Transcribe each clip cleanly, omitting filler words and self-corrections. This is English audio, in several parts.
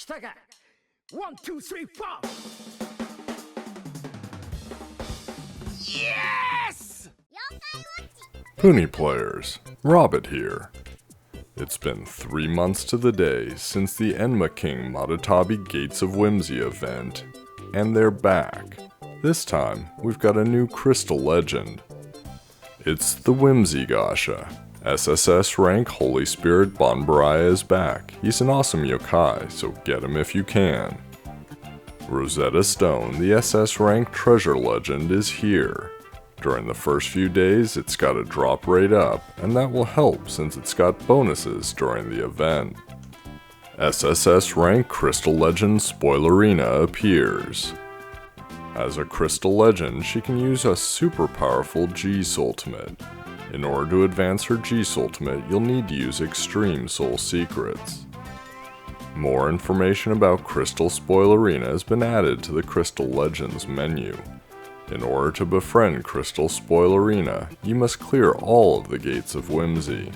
来たか 1, 2, 3, 4 Yes! Puni players, Robbett here. It's been 3 months to the day since the Enma King Matatabi Gates of Whimsy event, and they're back. This time, we've got a new Crystal Legend. It's the Whimsy Gasha. SSS-rank Holy Spirit Banbaraya is back. He's an awesome yokai, so get him if you can. Rosetta Stone, the SS-rank treasure legend, is here. During the first few days, it's got a drop rate up, and that will help since it's got bonuses during the event. SSS-rank Crystal Legend Spoilerina appears. As a Crystal Legend, she can use a super powerful G-Ultimate. In order to advance her G-Ultimate, you'll need to use Extreme Soul Secrets. More information about Crystal Spoilerina has been added to the Crystal Legends menu. In order to befriend Crystal Spoilerina, you must clear all of the Gates of Whimsy.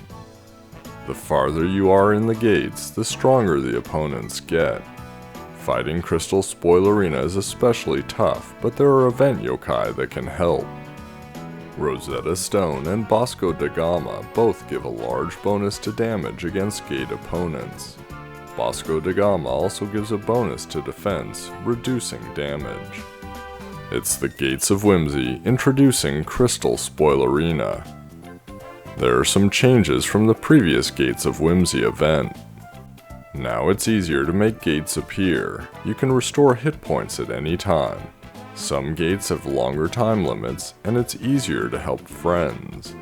The farther you are in the gates, the stronger the opponents get. Fighting Crystal Spoilerina is especially tough, but there are event yokai that can help. Rosetta Stone and Basco da Gama both give a large bonus to damage against gate opponents. Basco da Gama also gives a bonus to defense, reducing damage. It's the Gates of Whimsy introducing Crystal Spoilerina. There are some changes from the previous Gates of Whimsy event. Now it's easier to make gates appear. You can restore hit points at any time. Some gates have longer time limits, and it's easier to help friends.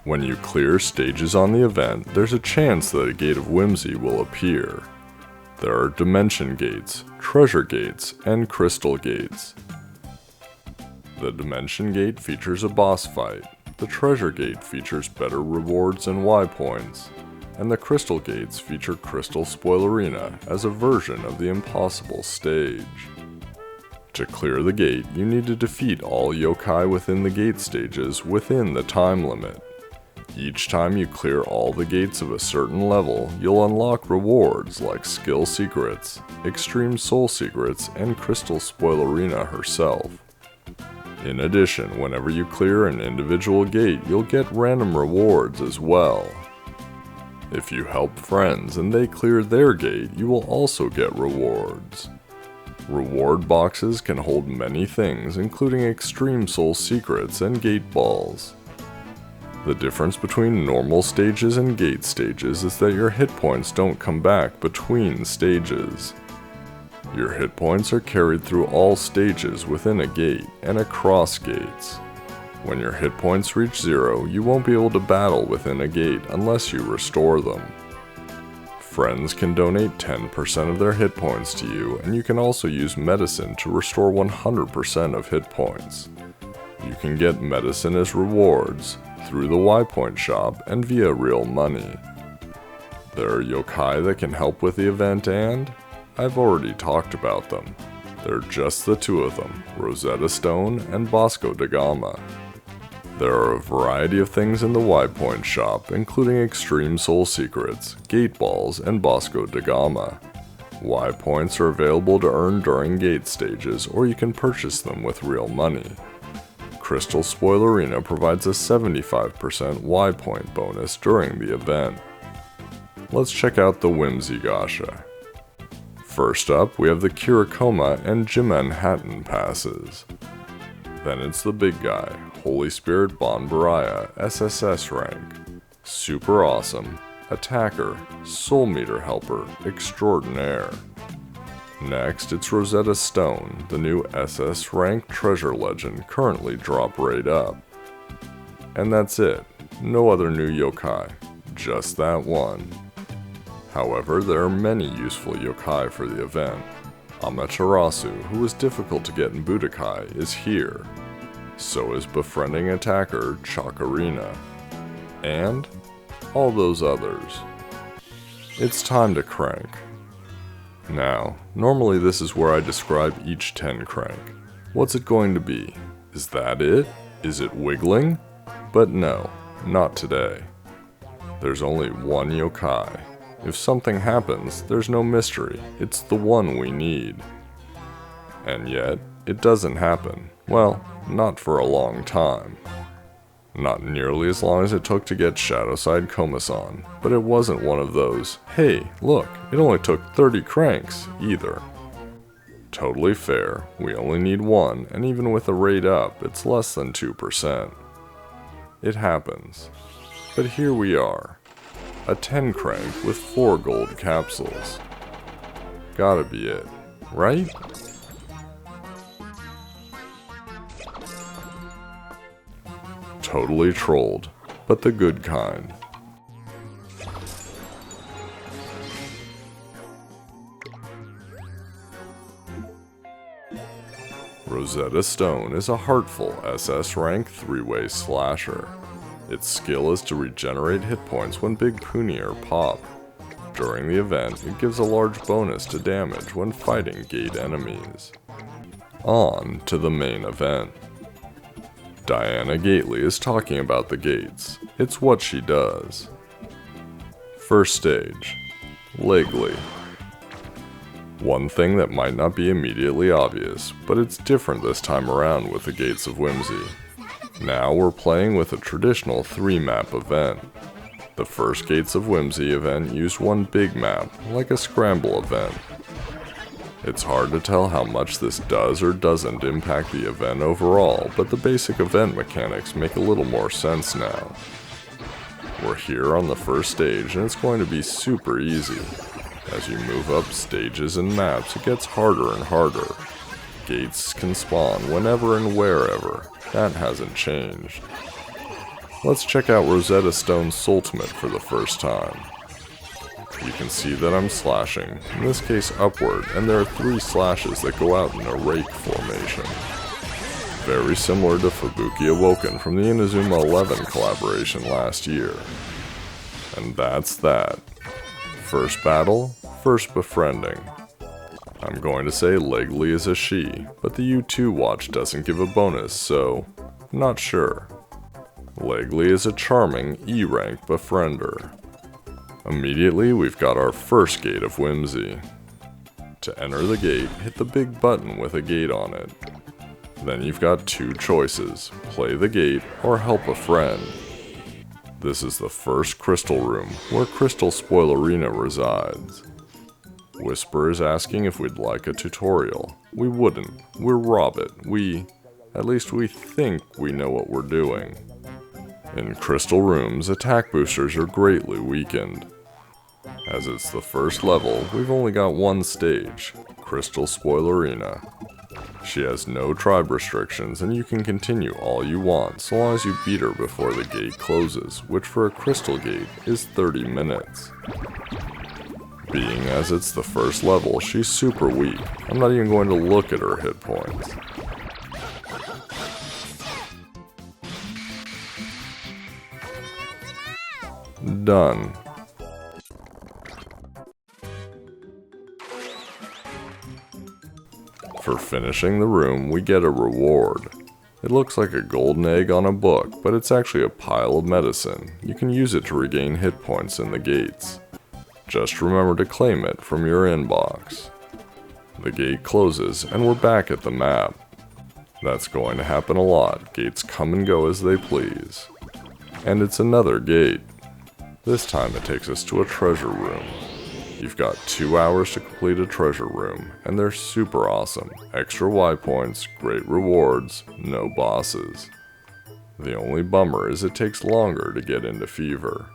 When you clear stages on the event, there's a chance that a Gate of Whimsy will appear. There are Dimension Gates, Treasure Gates, and Crystal Gates. The Dimension Gate features a boss fight, the Treasure Gate features better rewards and Y points, and the Crystal Gates feature Crystal Spoilerina as a version of the impossible stage. To clear the gate, you need to defeat all yokai within the gate stages within the time limit. Each time you clear all the gates of a certain level, you'll unlock rewards like Skill Secrets, Extreme Soul Secrets, and Crystal Spoilerina herself. In addition, whenever you clear an individual gate, you'll get random rewards as well. If you help friends and they clear their gate, you will also get rewards. Reward boxes can hold many things, including Extreme Soul Secrets and Gate Balls. The difference between normal stages and gate stages is that your hit points don't come back between stages. Your hit points are carried through all stages within a gate and across gates. When your hit points reach 0, you won't be able to battle within a gate unless you restore them. Friends can donate 10% of their hit points to you, and you can also use medicine to restore 100% of hit points. You can get medicine as rewards, through the Y Point shop, and via real money. There are yokai that can help with the event, and I've already talked about them. They're just the two of them, Rosetta Stone and Basco da Gama. There are a variety of things in the Y Point shop, including Extreme Soul Secrets, Gate Balls, and Basco da Gama. Y Points are available to earn during gate stages, or you can purchase them with real money. Crystal Spoilerina provides a 75% Y Point bonus during the event. Let's check out the Whimsy Gasha. First up, we have the Kirakoma and Jimenhattan passes. Then it's the big guy, Holy Spirit Banbaraya SSS-rank. Super awesome, attacker, soul meter helper extraordinaire. Next, it's Rosetta Stone, the new SS-rank treasure legend currently drop rate up. And that's it, no other new yokai, just that one. However, there are many useful yokai for the event. Amaterasu, who was difficult to get in Budokai, is here. So is befriending attacker Chakarina. And all those others. It's time to crank. Now, normally this is where I describe each 10 crank. What's it going to be? Is that it? Is it wiggling? But no, not today. There's only one yokai, If something happens, there's no mystery. It's the one we need. And yet, it doesn't happen. Well, not for a long time. Not nearly as long as it took to get Shadowside Komasan, but it wasn't one of those, hey, look, it only took 30 cranks, either. Totally fair, we only need one, and even with a rate up, it's less than 2%. It happens. But here we are. A 10 crank with 4 gold capsules. Gotta be it, right? Totally trolled, but the good kind. Rosetta Stone is a heartful SS-rank 3-way slasher. Its skill is to regenerate hit points when big puni are popped. During the event, it gives a large bonus to damage when fighting gate enemies. On to the main event. Diana Gately is talking about the gates. It's what she does. First stage, Legally. One thing that might not be immediately obvious, but it's different this time around with the Gates of Whimsy. Now we're playing with a traditional 3-map event. The first Gates of Whimsy event used one big map, like a scramble event. It's hard to tell how much this does or doesn't impact the event overall, but the basic event mechanics make a little more sense now. We're here on the first stage and it's going to be super easy. As you move up stages and maps, it gets harder and harder. Gates can spawn whenever and wherever. That hasn't changed. Let's check out Rosetta Stone's Soultimate for the first time. You can see that I'm slashing, in this case upward, and there are 3 slashes that go out in a rake formation. Very similar to Fubuki Awoken from the Inazuma 11 collaboration last year. And that's that. First battle, first befriending. I'm going to say Legally is a she, but the U2 watch doesn't give a bonus, so not sure. Legally is a charming E-rank befriender. Immediately, we've got our first Gate of Whimsy. To enter the gate, hit the big button with a gate on it. Then you've got 2 choices, play the gate or help a friend. This is the first crystal room, where Crystal Spoilerina resides. Whisper is asking if we'd like a tutorial. We wouldn't. We're Robbett. At least we think we know what we're doing. In crystal rooms, attack boosters are greatly weakened. As it's the first level, we've only got one stage, Crystal Spoilerina. She has no tribe restrictions and you can continue all you want so long as you beat her before the gate closes, which for a crystal gate is 30 minutes. Being as it's the first level, she's super weak. I'm not even going to look at her hit points. Done. For finishing the room, we get a reward. It looks like a golden egg on a book, but it's actually a pile of medicine. You can use it to regain hit points in the gates. Just remember to claim it from your inbox. The gate closes and we're back at the map. That's going to happen a lot. Gates come and go as they please. And it's another gate. This time it takes us to a treasure room. You've got 2 hours to complete a treasure room, and they're super awesome. Extra Y points, great rewards, no bosses. The only bummer is it takes longer to get into Fever.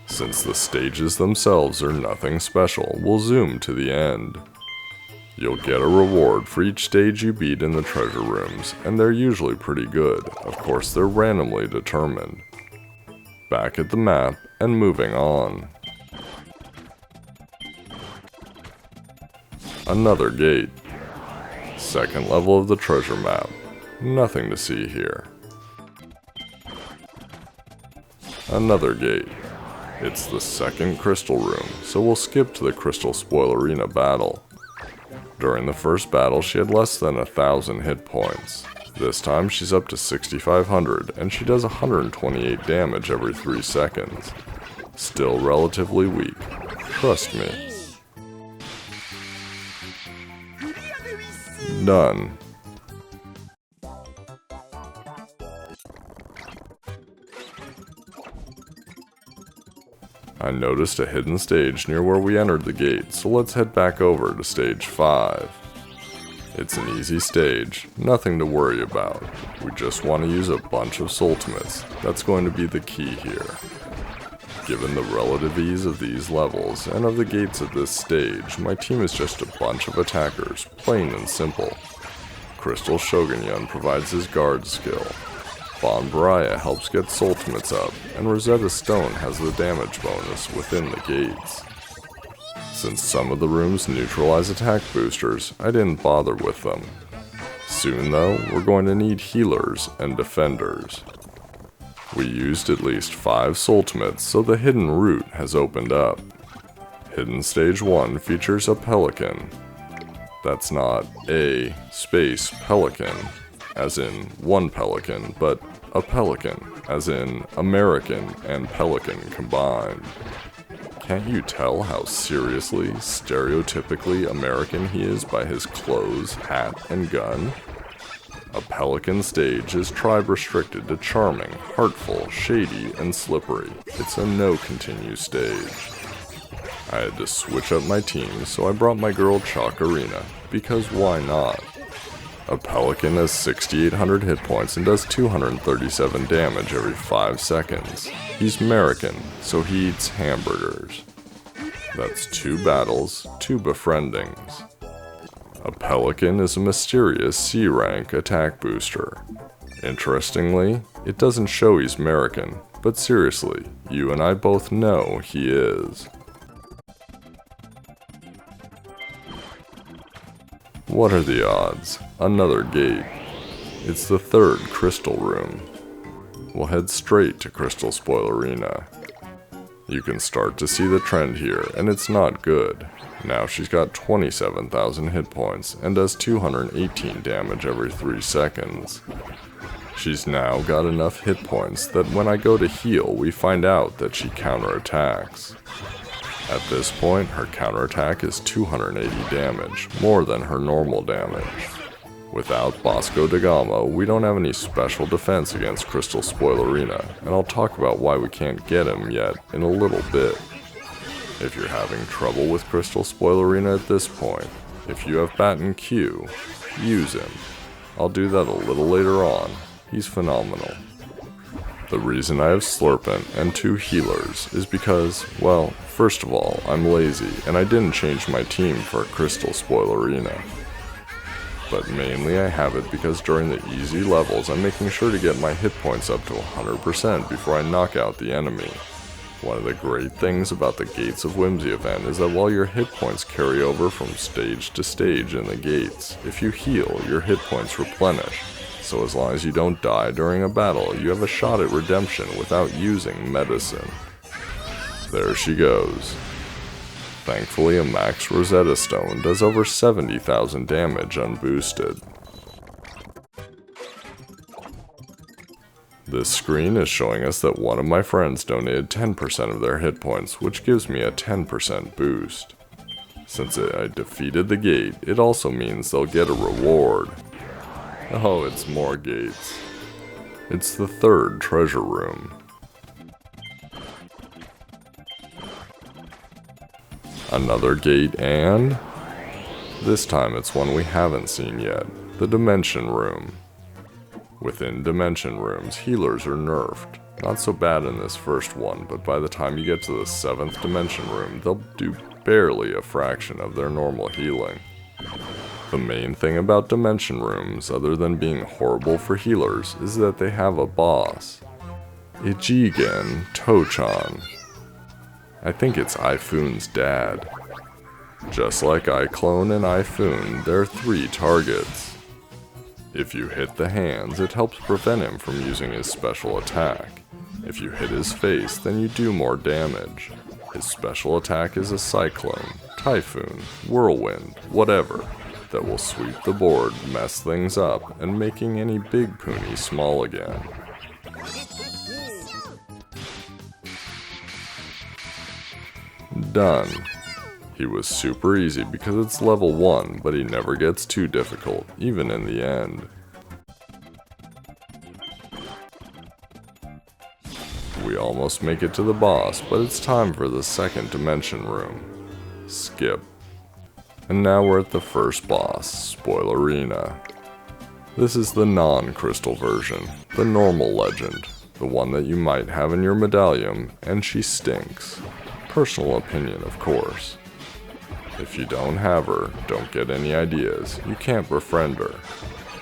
Since the stages themselves are nothing special, we'll zoom to the end. You'll get a reward for each stage you beat in the treasure rooms, and they're usually pretty good. Of course, they're randomly determined. Back at the map, and moving on. Another gate. Second level of the treasure map. Nothing to see here. Another gate. It's the second crystal room, so we'll skip to the Crystal Spoilerina battle. During the first battle, she had less than 1,000 hit points. This time she's up to 6,500, and she does 128 damage every 3 seconds. Still relatively weak. trust me. Done. I noticed a hidden stage near where we entered the gate, so let's head back over to stage 5. It's an easy stage, nothing to worry about. We just want to use a bunch of Soultimates. That's going to be the key here. Given the relative ease of these levels and of the gates at this stage, my team is just a bunch of attackers, plain and simple. Crystal Shogunyun provides his guard skill. Banbaraya helps get Soultimates up, and Rosetta Stone has the damage bonus within the gates. Since some of the rooms neutralize attack boosters, I didn't bother with them. Soon though, we're going to need healers and defenders. We used at least 5 Soultimates, so the hidden route has opened up. Hidden Stage 1 features a pelican. That's not a space pelican, as in one pelican, but a pelican, as in American and pelican combined. Can't you tell how seriously, stereotypically American he is by his clothes, hat, and gun? A pelican stage is tribe restricted to charming, heartful, shady, and slippery. It's a no continue stage. I had to switch up my team, so I brought my girl Chocarina, because why not? A pelican has 6,800 hit points and does 237 damage every 5 seconds. He's American, so he eats hamburgers. That's 2 battles, 2 befriendings. A pelican is a mysterious C-rank attack booster. Interestingly, it doesn't show he's American, but seriously, you and I both know he is. What are the odds? Another gate. It's the 3rd crystal room. We'll head straight to Crystal Spoilerina. You can start to see the trend here, and it's not good. Now she's got 27,000 hit points and does 218 damage every 3 seconds. She's now got enough hit points that when I go to heal, we find out that she counterattacks. At this point, her counterattack is 280 damage, more than her normal damage. Without Basco da Gama, we don't have any special defense against Crystal Spoilerina, and I'll talk about why we can't get him yet in a little bit. If you're having trouble with Crystal Spoilerina at this point, if you have Baton Q, use him. I'll do that a little later on. He's phenomenal. The reason I have Slurpent and 2 healers is because, well, first of all, I'm lazy and I didn't change my team for Crystal Spoilerina. But mainly I have it because during the easy levels I'm making sure to get my hit points up to 100% before I knock out the enemy. One of the great things about the Gates of Whimsy event is that while your hit points carry over from stage to stage in the gates, if you heal, your hit points replenish. So as long as you don't die during a battle, you have a shot at redemption without using medicine. There she goes. Thankfully, a max Rosetta Stone does over 70,000 damage unboosted. This screen is showing us that one of my friends donated 10% of their hit points, which gives me a 10% boost. Since I defeated the gate, it also means they'll get a reward. Oh, it's more gates. It's the 3rd treasure room. Another gate, and this time it's one we haven't seen yet, the Dimension Room. Within Dimension Rooms, healers are nerfed. Not so bad in this first one, but by the time you get to the 7th Dimension Room, they'll do barely a fraction of their normal healing. The main thing about Dimension Rooms, other than being horrible for healers, is that they have a boss. Ichigen Tochan. I think it's Ifun's dad. Just like iClone and Ifun, there are 3 targets. If you hit the hands, it helps prevent him from using his special attack. If you hit his face, then you do more damage. His special attack is a cyclone, typhoon, whirlwind, whatever, that will sweep the board, mess things up, and making any big puni small again. Done. He was super easy because it's level 1, but he never gets too difficult, even in the end. We almost make it to the boss, but it's time for the second dimension room. Skip. And now we're at the first boss, Spoilerina. This is the non-crystal version, the normal legend, the one that you might have in your medallion, and she stinks. Personal opinion, of course. If you don't have her, don't get any ideas, you can't befriend her.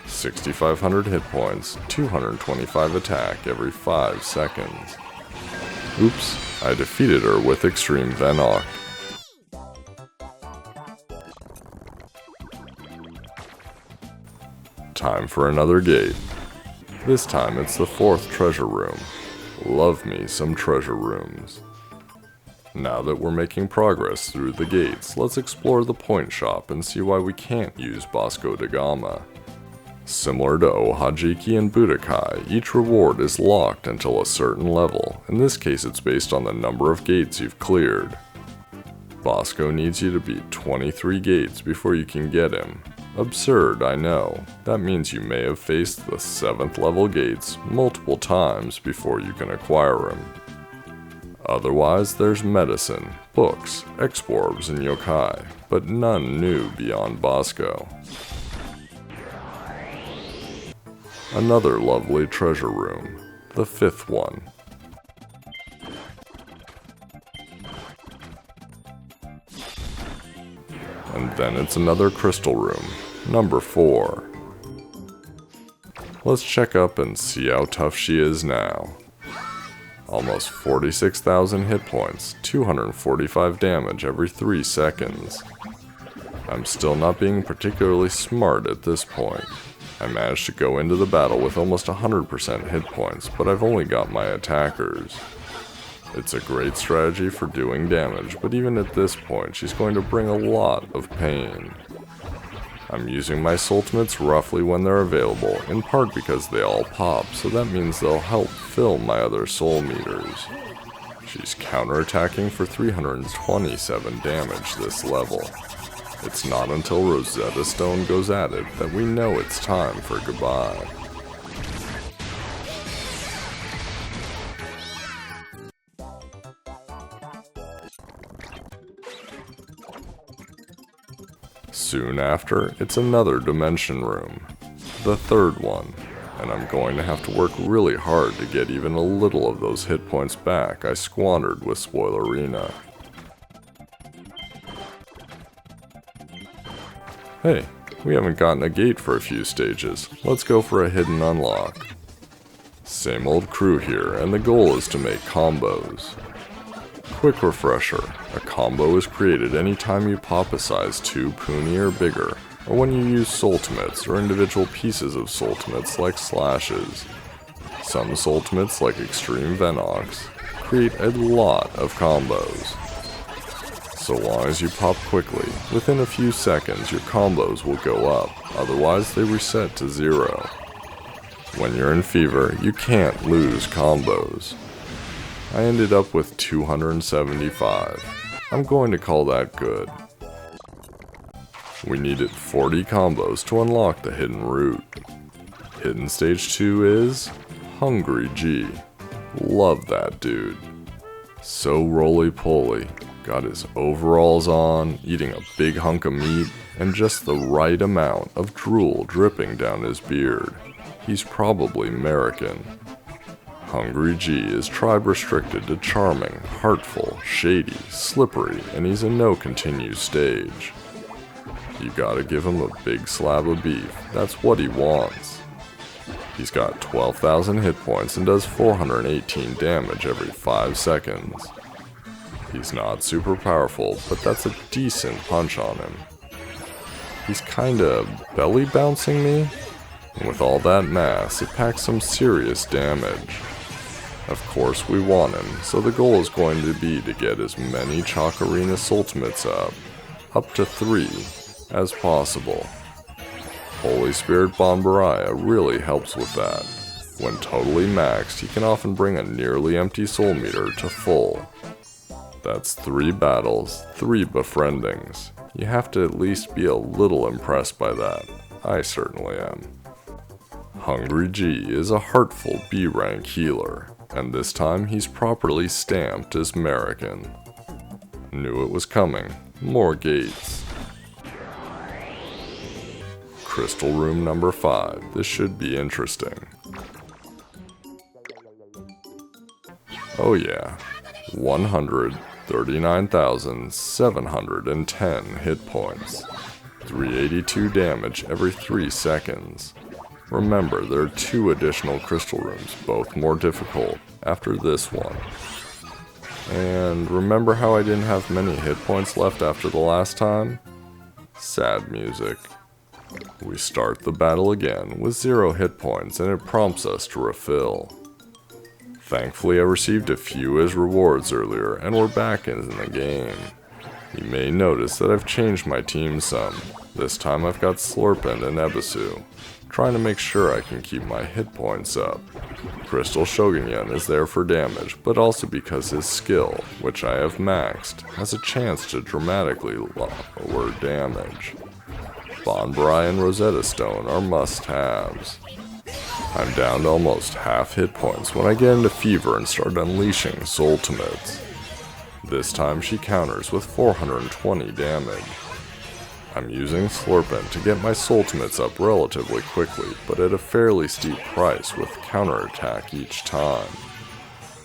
6,500 hit points, 225 attack every 5 seconds. Oops, I defeated her with Extreme Venoc. Time for another gate. This time it's the 4th treasure room. Love me some treasure rooms. Now that we're making progress through the gates, let's explore the point shop and see why we can't use Basco da Gama. Similar to Ohajiki and Budokai, each reward is locked until a certain level. In this case, it's based on the number of gates you've cleared. Basco needs you to beat 23 gates before you can get him. Absurd, I know. That means you may have faced the 7th level gates multiple times before you can acquire him. Otherwise, there's medicine, books, exorbs, and yokai, but none new beyond Basco. Another lovely treasure room, the 5th one. And then it's another crystal room, number 4. Let's check up and see how tough she is now. Almost 46,000 hit points, 245 damage every 3 seconds. I'm still not being particularly smart at this point. I managed to go into the battle with almost 100% hit points, but I've only got my attackers. It's a great strategy for doing damage, but even at this point, she's going to bring a lot of pain. I'm using my ultimates roughly when they're available, in part because they all pop, so that means they'll help fill my other soul meters. She's counterattacking for 327 damage this level. It's not until Rosetta Stone goes at it that we know it's time for goodbye. Soon after, it's another dimension room, the 3rd one, and I'm going to have to work really hard to get even a little of those hit points back I squandered with Spoilerina. Hey, we haven't gotten a gate for a few stages. Let's go for a hidden unlock. Same old crew here, and the goal is to make combos. Quick refresher, a combo is created anytime you pop a size 2 Puni or bigger, or when you use soultimates or individual pieces of soultimates like slashes. Some soultimates like Extreme Venocs create a lot of combos. So long as you pop quickly, within a few seconds your combos will go up, otherwise they reset to 0. When you're in fever, you can't lose combos. I ended up with 275. I'm going to call that good. We needed 40 combos to unlock the hidden route. Hidden stage 2 is Hungry G. Love that dude. So roly-poly. Got his overalls on, eating a big hunk of meat, and just the right amount of drool dripping down his beard. He's probably American. Hungry G is tribe restricted to charming, heartful, shady, slippery, and he's a no continue stage. You gotta give him a big slab of beef, that's what he wants. He's got 12,000 hit points and does 418 damage every 5 seconds. He's not super powerful, but that's a decent punch on him. He's kinda belly bouncing me, and with all that mass, it packs some serious damage. Of course we want him, so the goal is going to be to get as many Chakarina ultimates up to 3, as possible. Holy Spirit Banbaraya really helps with that. When totally maxed, he can often bring a nearly empty soul meter to full. That's 3 battles, 3 befriendings. You have to at least be a little impressed by that. I certainly am. Hungry G is a heartful B-rank healer, and this time he's properly stamped as American. Knew it was coming. More gates. Crystal room number 5. This should be interesting. Oh yeah. 139,710 hit points. 382 damage every 3 seconds. Remember, there are 2 additional crystal rooms, both more difficult, after this one. And remember how I didn't have many hit points left after the last time? Sad music. We start the battle again with 0 hit points and it prompts us to refill. Thankfully I received a few as rewards earlier and we're back in the game. You may notice that I've changed my team some. This time I've got Slurpin and Ebisu, trying to make sure I can keep my hit points up. Crystal Shogunyan is there for damage, but also because his skill, which I have maxed, has a chance to dramatically lower damage. Banbaraya and Rosetta Stone are must-haves. I'm down to almost half hit points when I get into fever and start unleashing Soultimates. This time she counters with 420 damage. I'm using Slurpin to get my Soultimates up relatively quickly, but at a fairly steep price with counterattack each time.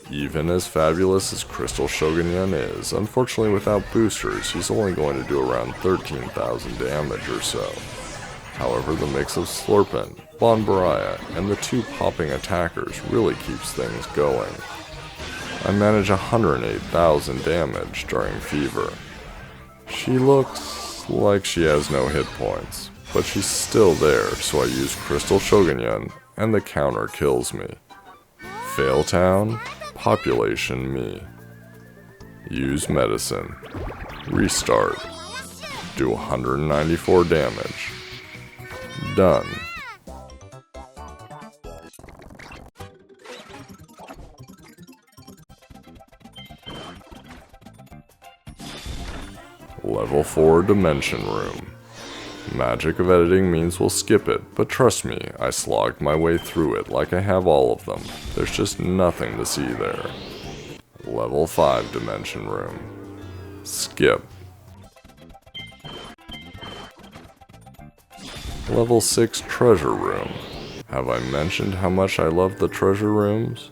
Even as fabulous as Crystal Shogunyan is, unfortunately without boosters, he's only going to do around 13,000 damage or so. However, the mix of Slurpin, Banbaraya, and the 2 popping attackers really keeps things going. I manage 108,000 damage during fever. She looks like she has no hit points, but she's still there, so I use Crystal Shogunyan, and the counter kills me. Fail Town, population me. Use medicine. Restart. Do 194 damage. Done. Level 4 Dimension Room. Magic of editing means we'll skip it, but trust me, I slogged my way through it like I have all of them. There's just nothing to see there. Level 5 Dimension Room. Skip. Level 6 Treasure Room. Have I mentioned how much I love the treasure rooms?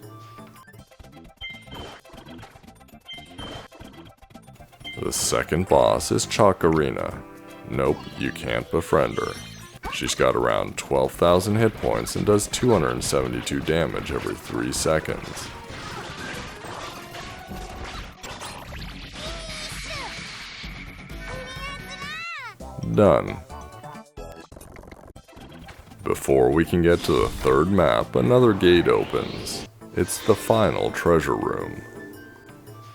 The second boss is Chakarina. Nope, you can't befriend her. She's got around 12,000 hit points and does 272 damage every 3 seconds. Done. Before we can get to the third map, another gate opens. It's the final treasure room.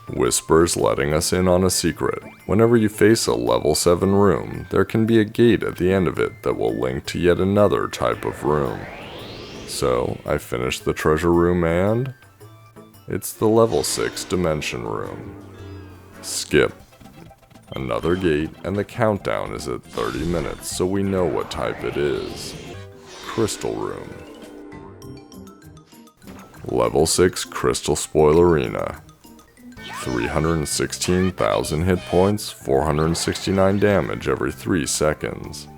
Whispers letting us in on a secret. Whenever you face a level 7 room, there can be a gate at the end of it that will link to yet another type of room. So, I finished the treasure room and... it's the level 6 dimension room. Skip. Another gate, and the countdown is at 30 minutes, so we know what type it is. Crystal room. Level 6 Crystal Spoilerina. 316,000 hit points, 469 damage every 3 seconds.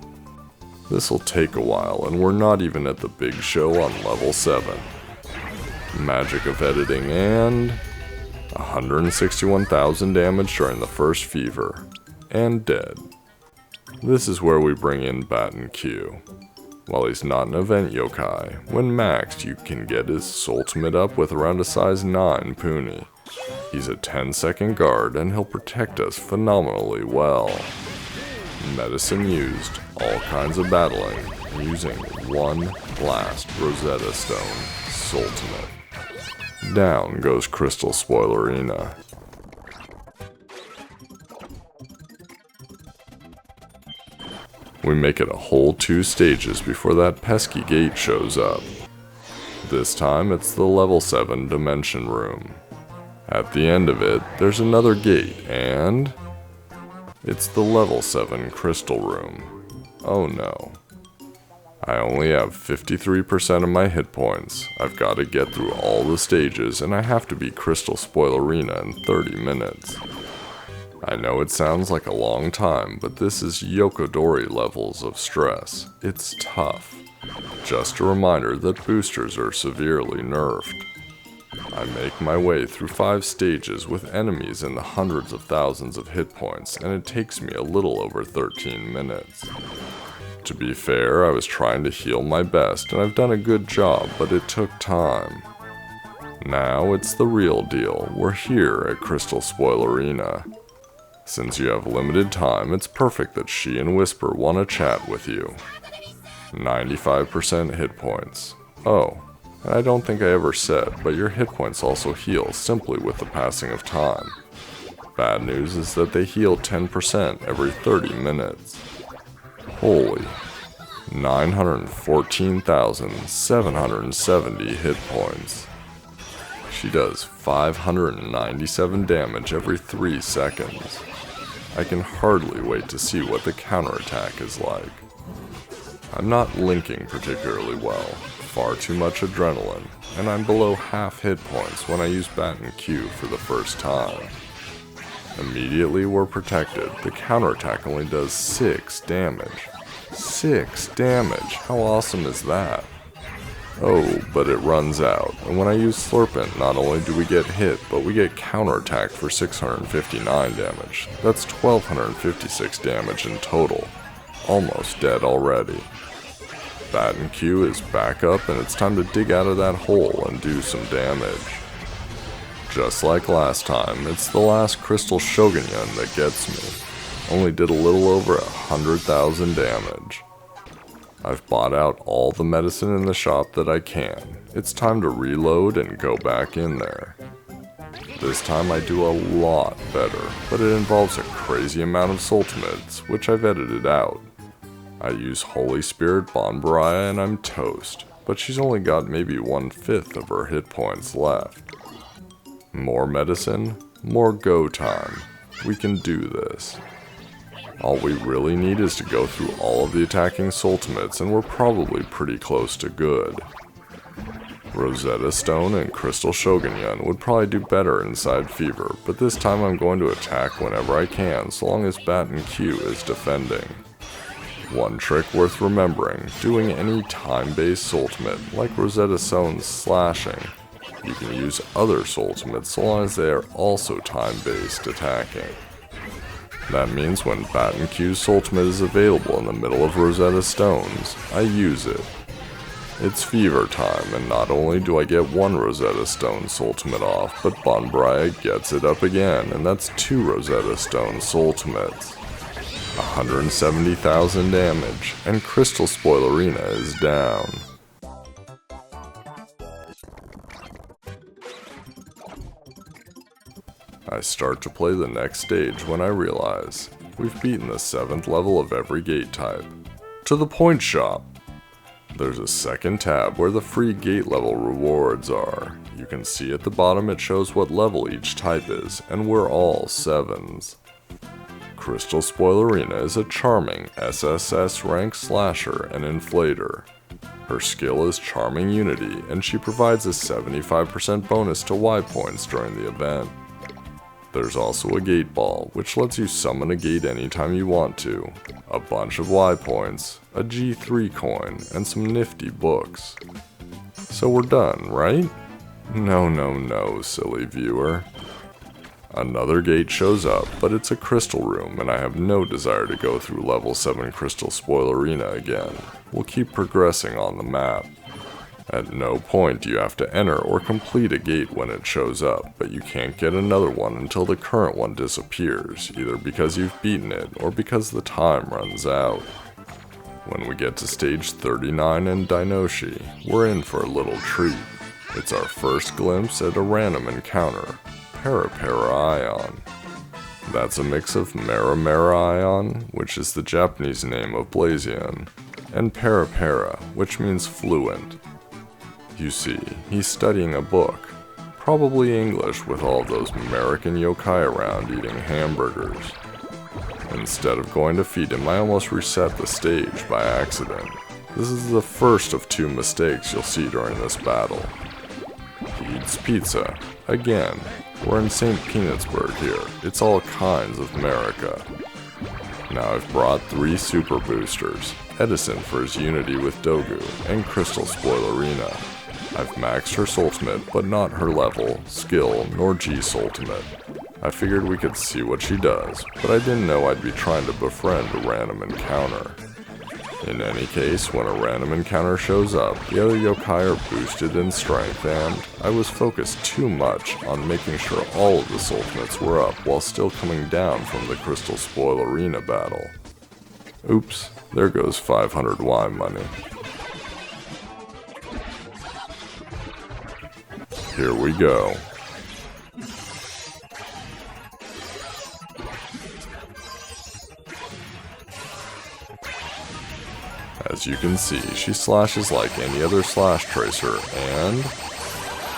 This'll take a while, and we're not even at the big show on level 7. Magic of editing and... 161,000 damage during the first fever. And dead. This is where we bring in Baton Q. While he's not an event yokai, when maxed you can get his ultimate up with around a size 9 Puni. He's a 10-second guard and he'll protect us phenomenally well. Medicine used, all kinds of battling, using one last Rosetta Stone ultimate. Down goes Crystal Spoilerina. We make it a whole 2 stages before that pesky gate shows up. This time it's the level 7 dimension room. At the end of it, there's another gate, and it's the level 7 crystal room. Oh no. I only have 53% of my hit points. I've got to get through all the stages, and I have to beat Crystal Spoilerina in 30 minutes. I know it sounds like a long time, but this is Yokodori levels of stress. It's tough. Just a reminder that boosters are severely nerfed. I make my way through 5 stages with enemies in the hundreds of thousands of hit points, and it takes me a little over 13 minutes. To be fair, I was trying to heal my best, and I've done a good job, but it took time. Now it's the real deal. We're here at Crystal Spoilerina. Since you have limited time, it's perfect that she and Whisper want to chat with you. 95% hit points. Oh, and I don't think I ever said, but your hit points also heal simply with the passing of time. Bad news is that they heal 10% every 30 minutes. Holy, 914,770 hit points. She does 597 damage every 3 seconds. I can hardly wait to see what the counterattack is like. I'm not linking particularly well, far too much adrenaline, and I'm below half hit points when I use Bat and Q for the first time. Immediately we're protected. The counterattack only does 6 damage. 6 damage! How awesome is that? Oh, but it runs out, and when I use Slurpent, not only do we get hit, but we get counterattacked for 659 damage. That's 1256 damage in total. Almost dead already. Bat and Q is back up, and it's time to dig out of that hole and do some damage. Just like last time, it's the last Crystal Shogunyan that gets me. Only did a little over 100,000 damage. I've bought out all the medicine in the shop that I can. It's time to reload and go back in there. This time I do a lot better, but it involves a crazy amount of ultimates, which I've edited out. I use Holy Spirit Banbaraya and I'm toast, but she's only got maybe 1/5 of her hit points left. More medicine, more go time. We can do this. All we really need is to go through all of the attacking ultimates, and we're probably pretty close to good. Rosetta Stone and Crystal Shogunyan would probably do better inside Fever, but this time I'm going to attack whenever I can, so long as Bat and Q is defending. One trick worth remembering, doing any time-based ultimate, like Rosetta Stone's slashing. You can use other ultimates so long as they are also time-based attacking. That means when Bat and Q's ultimate is available in the middle of Rosetta Stone's, I use it. It's Fever time, and not only do I get one Rosetta Stone's ultimate off, but Banbaraya gets it up again, and that's 2 Rosetta Stone's ultimates. 170,000 damage, and Crystal Spoilerina is down. I start to play the next stage when I realize we've beaten the 7th level of every gate type. To the point shop! There's a second tab where the free gate level rewards are. You can see at the bottom it shows what level each type is, and we're all 7s. Crystal Spoilerina is a charming SSS-rank slasher and inflator. Her skill is Charming Unity, and she provides a 75% bonus to Y points during the event. There's also a gate ball, which lets you summon a gate anytime you want to, a bunch of Y points, a G3 coin, and some nifty books. So we're done, right? No, silly viewer. Another gate shows up, but it's a crystal room, and I have no desire to go through level 7 Crystal Spoilerina again. We'll keep progressing on the map. At no point do you have to enter or complete a gate when it shows up, but you can't get another one until the current one disappears, either because you've beaten it or because the time runs out. When we get to stage 39 in Dainoshi, we're in for a little treat. It's our first glimpse at a random encounter, Ion. That's a mix of Ion, which is the Japanese name of Blazion, and Para, which means fluent. You see, he's studying a book, Probably English with all of those American yokai around eating hamburgers. Instead of going to feed him, I almost reset the stage by accident. This is the first of 2 mistakes you'll see during this battle. He eats pizza. Again, we're in St. Peanutsburg here. It's all kinds of America. Now I've brought 3 super boosters. Edison for his unity with Dogu, and Crystal Spoilerina. I've maxed her ultimate, but not her level, skill, nor G's ultimate. I figured we could see what she does, but I didn't know I'd be trying to befriend a random encounter. In any case, when a random encounter shows up, the other yokai are boosted in strength, and I was focused too much on making sure all of the ultimates were up while still coming down from the Crystal Spoilerina battle. Oops, there goes 500 Y money. Here we go. As you can see, she slashes like any other slash tracer, and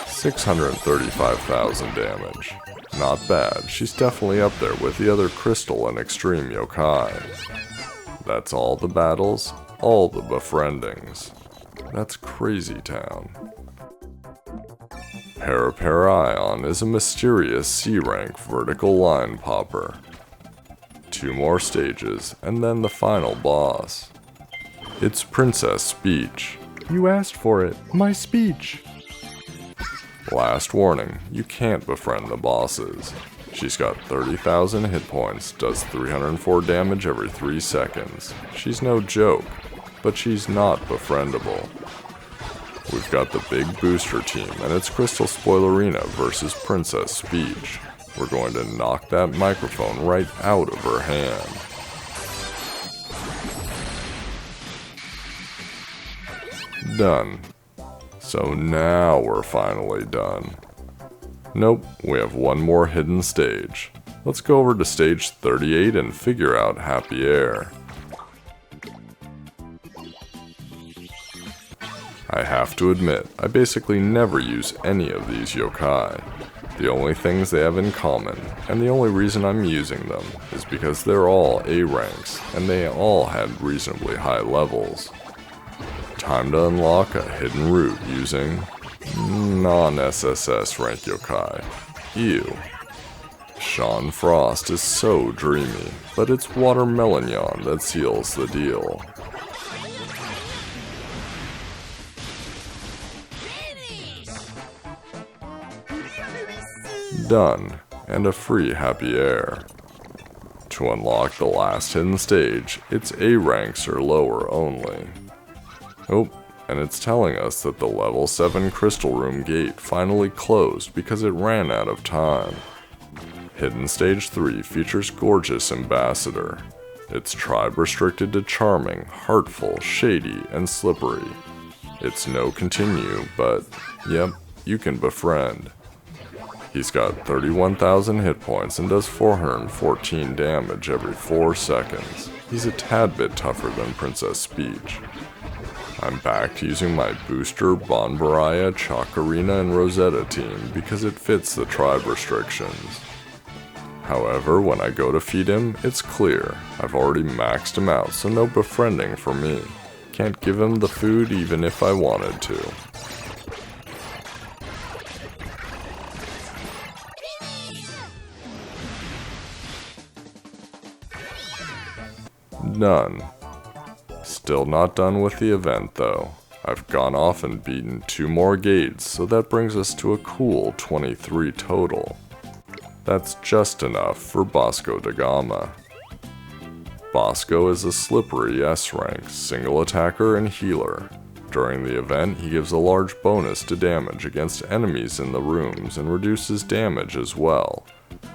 635,000 damage. Not bad, she's definitely up there with the other crystal and extreme yokai. That's all the battles, all the befriendings. That's crazy town. Paraparaion is a mysterious C-rank vertical line popper. 2 more stages, and then the final boss. It's Princess Speech. You asked for it. My speech. Last warning, you can't befriend the bosses. She's got 30,000 hit points, does 304 damage every 3 seconds. She's no joke, but she's not befriendable. We've got the big booster team, and it's Crystal Spoilerina versus Princess Speech. We're going to knock that microphone right out of her hand. Done. So now we're finally done. Nope, we have one more hidden stage. Let's go over to stage 38 and figure out Happy Air. I have to admit, I basically never use any of these yokai. The only things they have in common, and the only reason I'm using them, is because they're all A ranks, and they all had reasonably high levels. Time to unlock a hidden route using non-SSS-rank yokai. Ew. Sean Frost is so dreamy, but it's Watermelon that seals the deal. Done, and a free Happy Air. To unlock the last hidden stage, it's A ranks or lower only. Oh, and it's telling us that the level 7 Crystal Room gate finally closed because it ran out of time. Hidden Stage 3 features Gorgeous Ambassador. It's tribe restricted to Charming, Heartful, Shady, and Slippery. It's no continue, but yep, you can befriend. He's got 31,000 hit points and does 414 damage every 4 seconds. He's a tad bit tougher than Princess Speech. I'm back to using my booster Banbaraya, Chakarina, and Rosetta team because it fits the tribe restrictions. However, when I go to feed him, it's clear. I've already maxed him out, so no befriending for me. Can't give him the food even if I wanted to. Done. Still not done with the event though. I've gone off and beaten 2 more gates, so that brings us to a cool 23 total. That's just enough for Basco da Gama. Basco is a slippery S-rank, single attacker and healer. During the event, he gives a large bonus to damage against enemies in the rooms and reduces damage as well.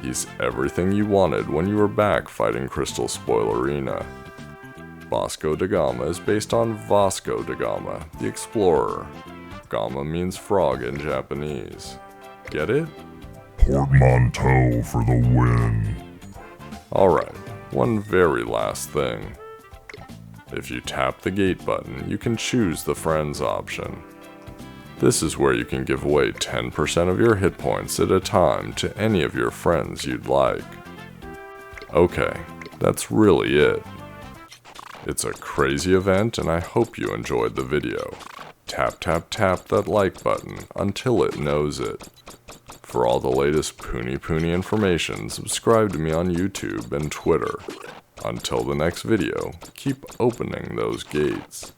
He's everything you wanted when you were back fighting Crystal Spoilerina. Basco da Gama is based on Vasco da Gama, the explorer. Gama means frog in Japanese. Get it? Portmanteau for the win. Alright, one very last thing. If you tap the gate button, you can choose the friends option. This is where you can give away 10% of your hit points at a time to any of your friends you'd like. Okay, that's really it. It's a crazy event and I hope you enjoyed the video. Tap tap tap that like button until it knows it. For all the latest Puni Puni information, subscribe to me on YouTube and Twitter. Until the next video, keep opening those gates.